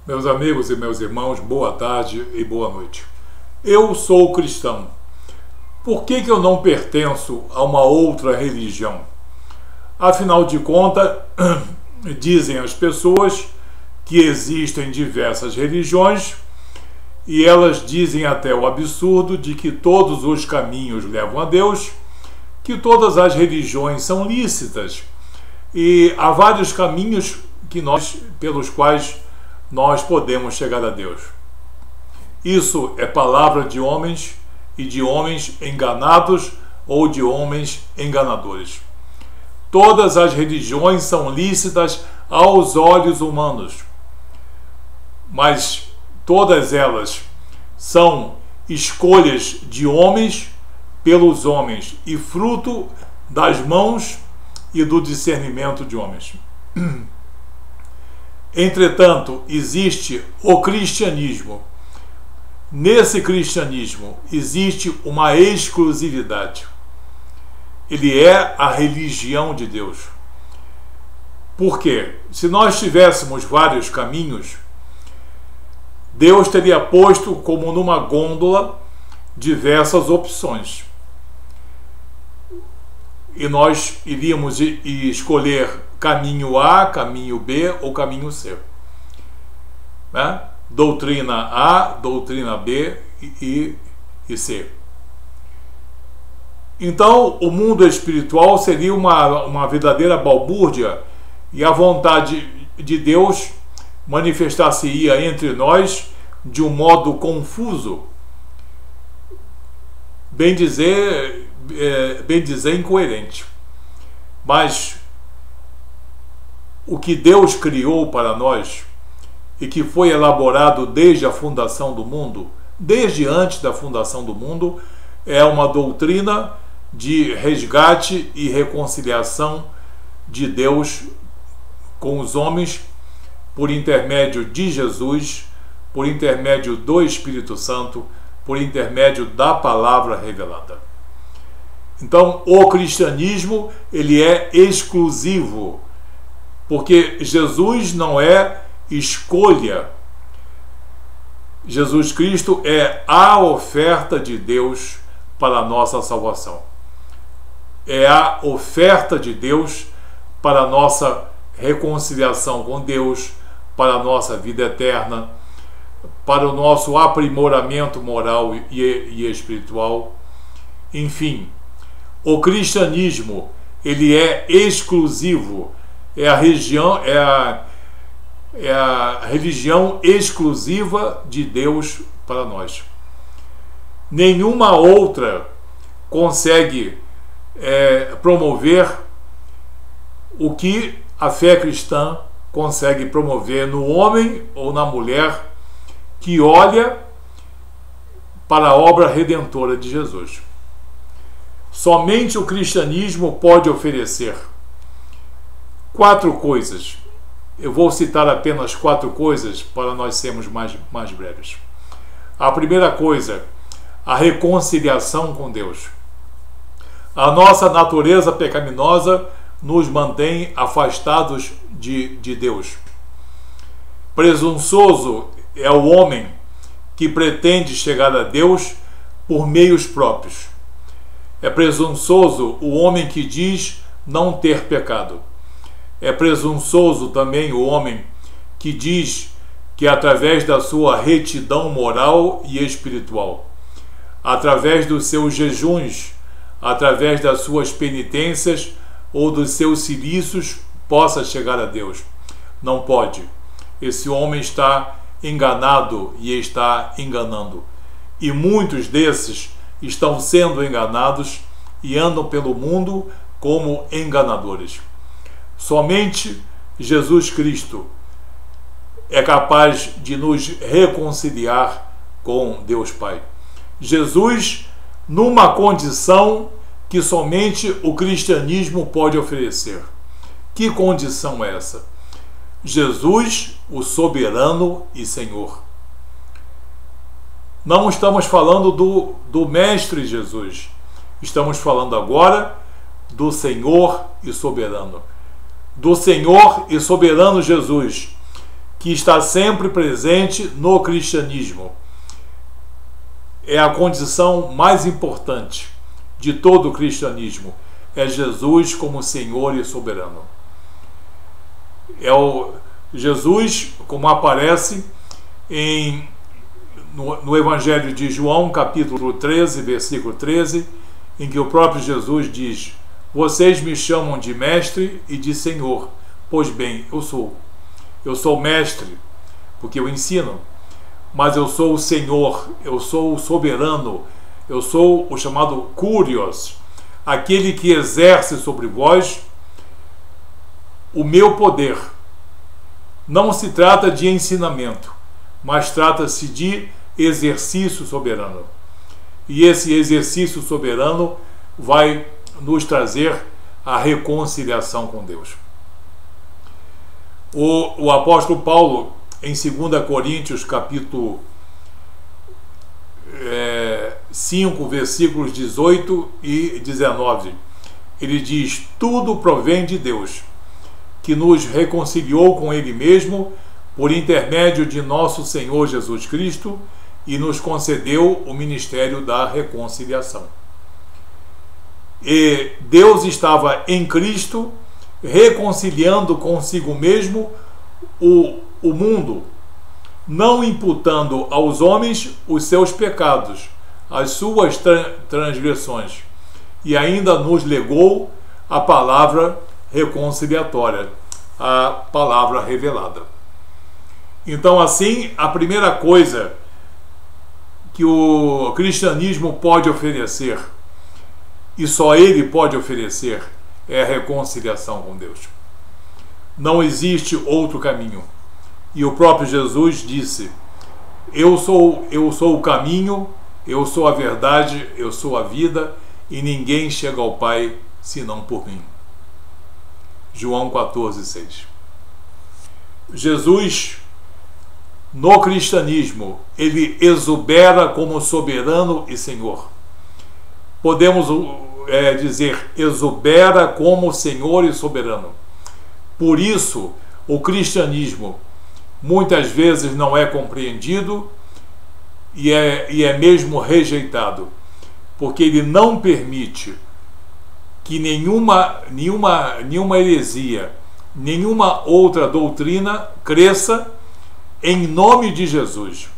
Meus amigos e meus irmãos, boa tarde e boa noite. Eu sou cristão. Por que eu não pertenço a uma outra religião? Afinal de contas, dizem as pessoas que existem diversas religiões e elas dizem até o absurdo de que todos os caminhos levam a Deus, que todas as religiões são lícitas e há vários caminhos pelos quais nós podemos chegar a Deus. Isso é palavra de homens e de homens enganados ou de homens enganadores. Todas as religiões são lícitas aos olhos humanos, mas todas elas são escolhas de homens pelos homens e fruto das mãos e do discernimento de homens. Entretanto, existe o cristianismo. Nesse cristianismo existe uma exclusividade. Ele é a religião de Deus. Por quê? Se nós tivéssemos vários caminhos, Deus teria posto como numa gôndola diversas opções. E nós iríamos escolher caminho A, caminho B ou caminho C. Né? Doutrina A, doutrina B e C. Então, o mundo espiritual seria uma verdadeira balbúrdia e a vontade de Deus manifestar-se-ia entre nós de um modo confuso, bem dizer incoerente. Mas o que Deus criou para nós e que foi elaborado desde a fundação do mundo, desde antes da fundação do mundo, é uma doutrina de resgate e reconciliação de Deus com os homens por intermédio de Jesus, por intermédio do Espírito Santo, por intermédio da palavra revelada. Então, o cristianismo, ele é exclusivo, porque Jesus não é escolha. Jesus Cristo é a oferta de Deus para a nossa salvação. É a oferta de Deus para a nossa reconciliação com Deus, para a nossa vida eterna, para o nosso aprimoramento moral e espiritual. Enfim, o cristianismo, ele é exclusivo, é a religião exclusiva de Deus para nós. Nenhuma outra consegue promover o que a fé cristã consegue promover no homem ou na mulher que olha para a obra redentora de Jesus. Somente o cristianismo pode oferecer 4 coisas. Eu vou citar apenas 4 coisas para nós sermos mais breves. A primeira coisa, a reconciliação com Deus. A nossa natureza pecaminosa nos mantém afastados de Deus. Presunçoso é o homem que pretende chegar a Deus por meios próprios. É presunçoso o homem que diz não ter pecado. É presunçoso também o homem que diz que através da sua retidão moral e espiritual, através dos seus jejuns, através das suas penitências ou dos seus cilícios, possa chegar a Deus. Não pode. Esse homem está enganado e está enganando. E muitos desses estão sendo enganados e andam pelo mundo como enganadores. Somente Jesus Cristo é capaz de nos reconciliar com Deus Pai. Jesus, numa condição que somente o cristianismo pode oferecer. Que condição é essa? Jesus, o soberano e Senhor. Não estamos falando do Mestre Jesus. Estamos falando agora do Senhor e soberano. Do Senhor e soberano Jesus, que está sempre presente no cristianismo. É a condição mais importante de todo o cristianismo. É Jesus como Senhor e soberano. É o Jesus, como aparece no Evangelho de João, capítulo 13, versículo 13, em que o próprio Jesus diz: vocês me chamam de mestre e de Senhor. Pois bem, eu sou. Eu sou mestre, porque eu ensino, mas eu sou o Senhor, eu sou o soberano, eu sou o chamado Kyrios, aquele que exerce sobre vós o meu poder. Não se trata de ensinamento, mas trata-se de exercício soberano. E esse exercício soberano vai nos trazer a reconciliação com Deus. O apóstolo Paulo, em 2 Coríntios, capítulo 5, versículos 18 e 19, ele diz: tudo provém de Deus, que nos reconciliou com Ele mesmo por intermédio de nosso Senhor Jesus Cristo e nos concedeu o ministério da reconciliação. E Deus estava em Cristo reconciliando consigo mesmo o mundo, não imputando aos homens os seus pecados, as suas transgressões, e ainda nos legou a palavra reconciliatória, a palavra revelada. Então, assim, a primeira coisa que o cristianismo pode oferecer, e só ele pode oferecer, é a reconciliação com Deus. Não existe outro caminho. E o próprio Jesus disse: eu sou o caminho, eu sou a verdade, eu sou a vida, e ninguém chega ao Pai senão por mim. João 14,6. Jesus, no cristianismo, ele exubera como soberano e Senhor. Podemos dizer, exubera como Senhor e soberano. Por isso, o cristianismo muitas vezes não é compreendido e é mesmo rejeitado, porque ele não permite que nenhuma heresia, nenhuma outra doutrina cresça em nome de Jesus,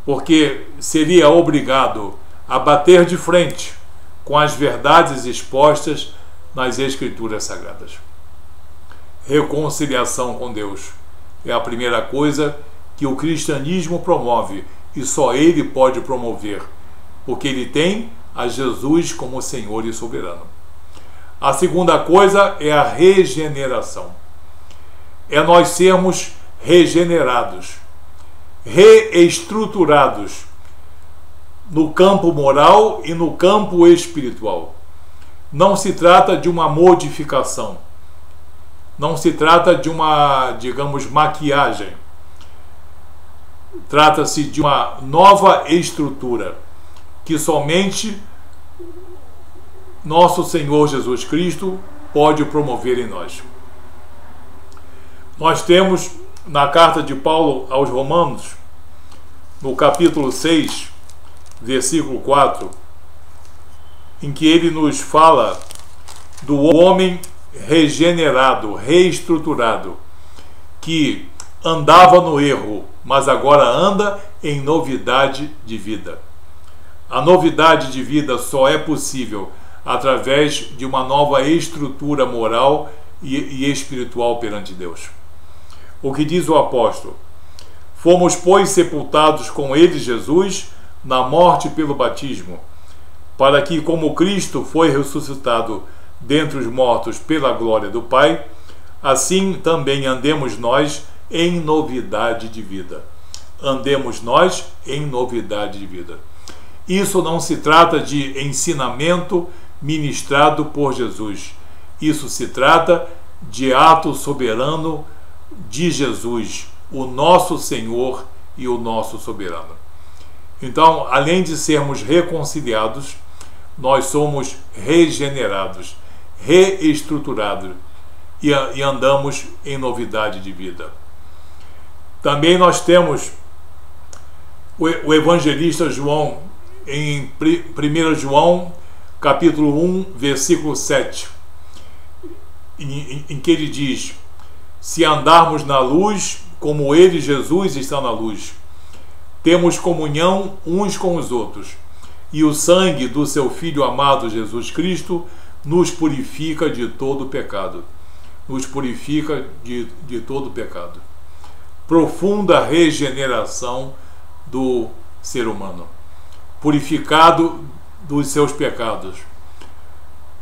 porque seria obrigado a bater de frente com as verdades expostas nas Escrituras Sagradas. Reconciliação com Deus é a primeira coisa que o cristianismo promove, e só ele pode promover, porque ele tem a Jesus como Senhor e soberano. A segunda coisa é a regeneração. É nós sermos regenerados, reestruturados no campo moral e no campo espiritual. Não se trata de uma modificação, não se trata de uma, digamos, maquiagem. Trata-se de uma nova estrutura que somente nosso Senhor Jesus Cristo pode promover em nós. Nós temos na carta de Paulo aos Romanos, no capítulo 6, versículo 4, em que ele nos fala do homem regenerado, reestruturado, que andava no erro, mas agora anda em novidade de vida. A novidade de vida só é possível através de uma nova estrutura moral e espiritual perante Deus. O que diz o apóstolo? Fomos, pois, sepultados com ele, Jesus, na morte pelo batismo, para que, como Cristo foi ressuscitado dentre os mortos pela glória do Pai, assim também andemos nós em novidade de vida. Andemos nós em novidade de vida. Isso não se trata de ensinamento ministrado por Jesus. Isso se trata de ato soberano de Jesus, o nosso Senhor e o nosso soberano. Então, além de sermos reconciliados, nós somos regenerados, reestruturados e andamos em novidade de vida. Também nós temos o evangelista João, em 1 João, capítulo 1, versículo 7, em que ele diz: se andarmos na luz, como ele, Jesus, está na luz, temos comunhão uns com os outros, e o sangue do seu Filho amado Jesus Cristo nos purifica de todo pecado. Nos purifica de todo pecado. Profunda regeneração do ser humano, purificado dos seus pecados,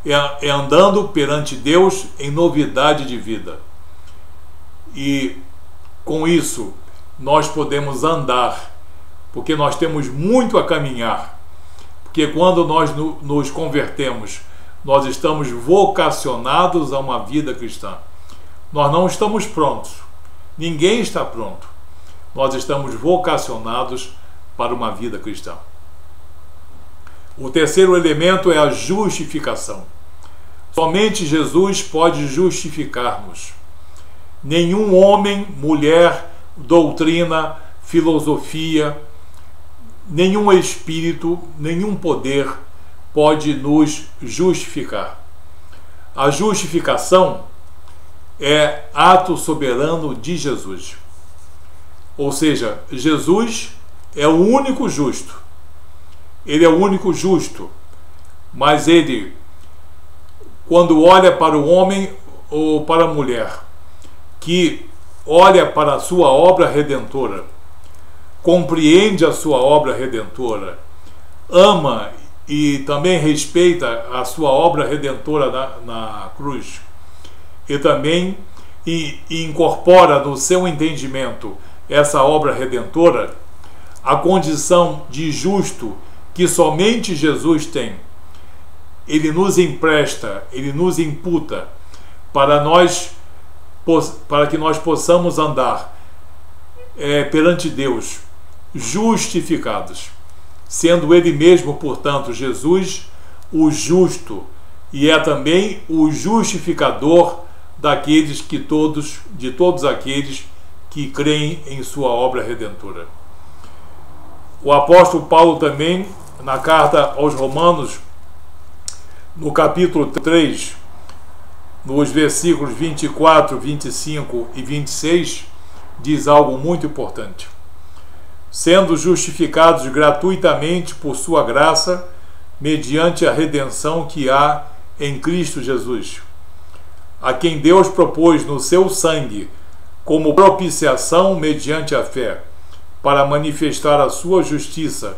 é andando perante Deus em novidade de vida. E com isso nós podemos andar, porque nós temos muito a caminhar, porque quando nós nos convertemos, nós estamos vocacionados a uma vida cristã. Nós não estamos prontos, ninguém está pronto. Nós estamos vocacionados para uma vida cristã. O terceiro elemento é a justificação. Somente Jesus pode justificar-nos. Nenhum homem, mulher, doutrina, filosofia, nenhum espírito, nenhum poder pode nos justificar. A justificação é ato soberano de Jesus. Ou seja, Jesus é o único justo. Ele é o único justo. Mas ele, quando olha para o homem ou para a mulher, que olha para a sua obra redentora, compreende a sua obra redentora, ama e também respeita a sua obra redentora na cruz, e também incorpora no seu entendimento essa obra redentora, a condição de justo que somente Jesus tem, ele nos empresta, ele nos imputa para que nós possamos andar perante Deus justificados, sendo ele mesmo, portanto, Jesus, o justo, e é também o justificador de todos aqueles que creem em sua obra redentora. O apóstolo Paulo também, na carta aos Romanos, no capítulo 3, nos versículos 24, 25 e 26, diz algo muito importante. Sendo justificados gratuitamente por sua graça, mediante a redenção que há em Cristo Jesus, a quem Deus propôs no seu sangue como propiciação mediante a fé, para manifestar a sua justiça,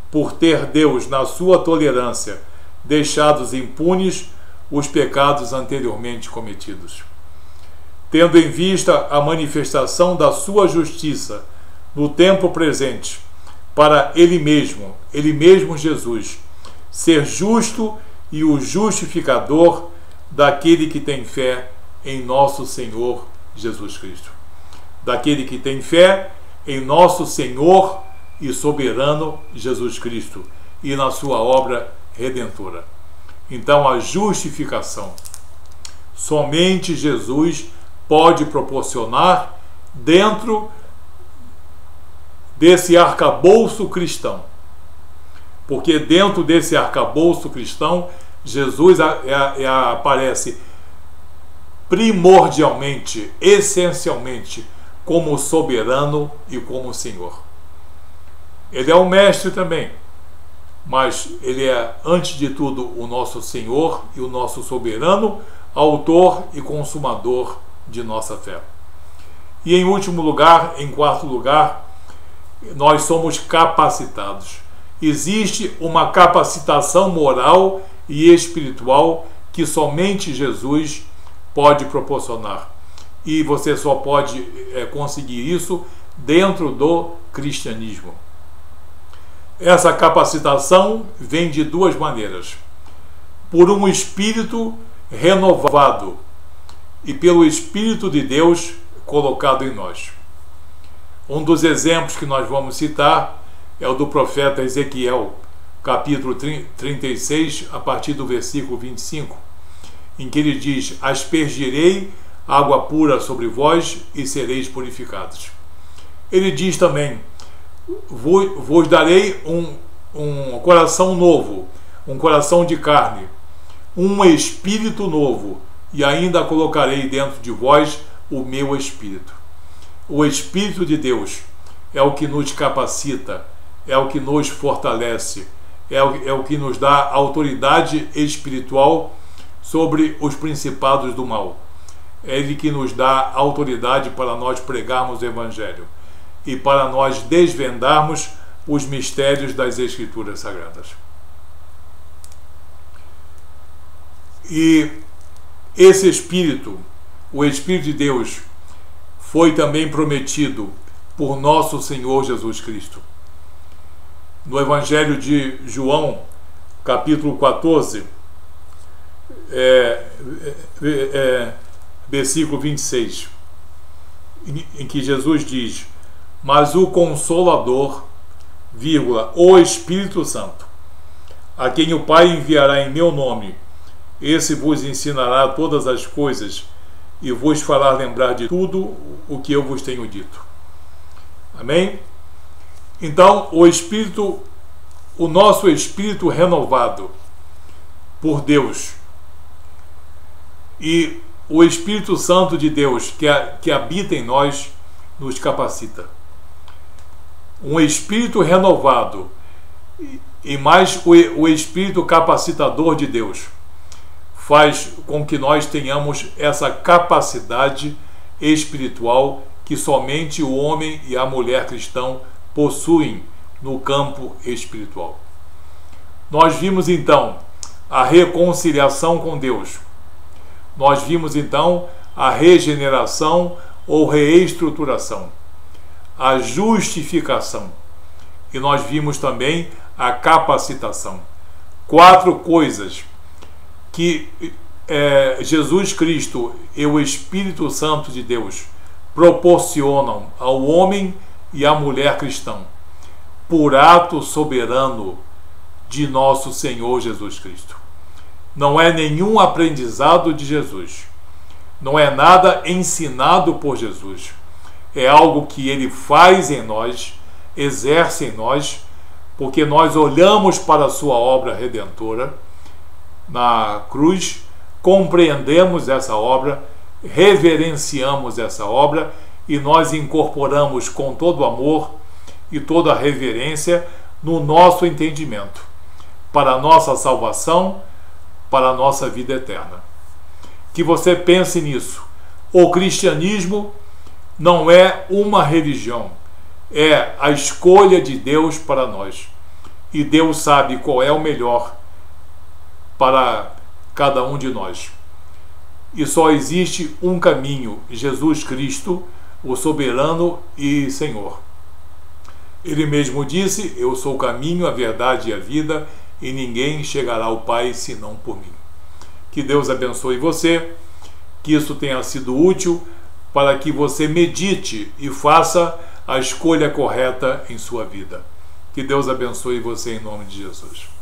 por ter Deus, na sua tolerância, deixados impunes os pecados anteriormente cometidos. Tendo em vista a manifestação da sua justiça no tempo presente, para Ele mesmo Jesus, ser justo e o justificador daquele que tem fé em nosso Senhor Jesus Cristo. Daquele que tem fé em nosso Senhor e soberano Jesus Cristo e na sua obra redentora. Então, a justificação somente Jesus pode proporcionar dentro desse arcabouço cristão. Porque dentro desse arcabouço cristão, Jesus aparece primordialmente, essencialmente, como soberano e como Senhor. Ele é o mestre também, mas ele é, antes de tudo, o nosso Senhor e o nosso soberano, autor e consumador de nossa fé. E em último lugar, em quarto lugar, nós somos capacitados. Existe uma capacitação moral e espiritual que somente Jesus pode proporcionar. E você só pode conseguir isso dentro do cristianismo. Essa capacitação vem de duas maneiras: por um espírito renovado e pelo Espírito de Deus colocado em nós. Um dos exemplos que nós vamos citar é o do profeta Ezequiel, capítulo 36, a partir do versículo 25, em que ele diz: aspergirei água pura sobre vós e sereis purificados. ele diz também: vos darei um coração novo, um coração de carne, um espírito novo, e ainda colocarei dentro de vós o meu espírito. O Espírito de Deus é o que nos capacita, é o que nos fortalece, é o que nos dá autoridade espiritual sobre os principados do mal. É Ele que nos dá autoridade para nós pregarmos o Evangelho e para nós desvendarmos os mistérios das Escrituras Sagradas. E esse Espírito, o Espírito de Deus, foi também prometido por nosso Senhor Jesus Cristo. No Evangelho de João, capítulo 14, versículo 26, em que Jesus diz: mas o Consolador, o Espírito Santo, a quem o Pai enviará em meu nome, esse vos ensinará todas as coisas e vos fará lembrar de tudo o que eu vos tenho dito. Amém? Então, o nosso espírito renovado por Deus e o Espírito Santo de Deus que habita em nós nos capacita. Um espírito renovado e mais o espírito capacitador de Deus faz com que nós tenhamos essa capacidade espiritual que somente o homem e a mulher cristão possuem no campo espiritual. Nós vimos então a reconciliação com Deus. Nós vimos então a regeneração ou reestruturação, a justificação, e nós vimos também a capacitação. 4 coisas que Jesus Cristo e o Espírito Santo de Deus proporcionam ao homem e à mulher cristão por ato soberano de nosso Senhor Jesus Cristo. Não é nenhum aprendizado de Jesus, não é nada ensinado por Jesus, é algo que Ele faz em nós, exerce em nós, porque nós olhamos para a sua obra redentora na cruz, compreendemos essa obra, reverenciamos essa obra e nós incorporamos com todo amor e toda a reverência no nosso entendimento, para a nossa salvação, para a nossa vida eterna. Que você pense nisso. O cristianismo não é uma religião, é a escolha de Deus para nós. E Deus sabe qual é o melhor para cada um de nós. E só existe um caminho: Jesus Cristo, o soberano e Senhor. Ele mesmo disse: eu sou o caminho, a verdade e a vida, e ninguém chegará ao Pai senão por mim. Que Deus abençoe você, que isso tenha sido útil para que você medite e faça a escolha correta em sua vida. Que Deus abençoe você em nome de Jesus.